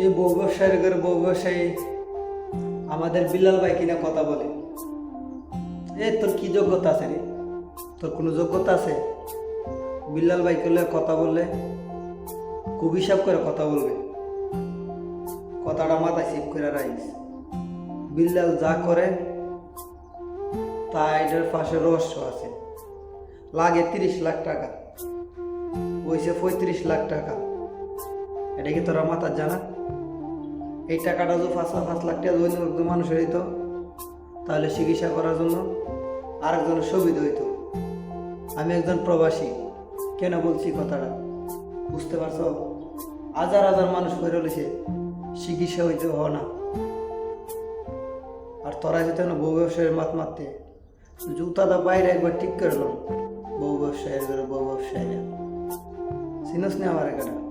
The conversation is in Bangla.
এই বউ ব্যবসায়ীর ঘরে বউ ব্যবসায়ী আমাদের বিল্লাল ভাই কিনা কথা বলে। তোর কি যোগ্যতা আছে রে? তোর কোনো যোগ্যতা আছে? বিল্লাল ভাই করলে কথা বললে খুব হিসাব করে কথা বলবে। কথাটা মাথায় সেভ করে রাখিস। বিল্লাল যা করে তা এটার পাশে রহস্য আছে। লাগে 30 লাখ টাকা, হয়েছে 35 লাখ টাকা। এটা কি তোরা মাথার জানা? এই টাকাটা যদি 5 লাখ টাকা অন্য মানুষের হইতো তাহলে চিকিৎসা করার জন্য আরেকজনের সুবিধা হইতো। আমি একজন প্রবাসী, কেন বলছি কথাটা বুঝতে পারছো? হাজার হাজার মানুষ হয়ে রয়েছে, চিকিৎসা হইতে হ না। আর তোরা যেতে না বউ ব্যবসায়ের মাত মারতে, জুতাটা বাইরে একবার ঠিক করলাম। বউ ব্যবসায়ের বউ ব্যবসায়ীরা চিনস না আমার এখানে।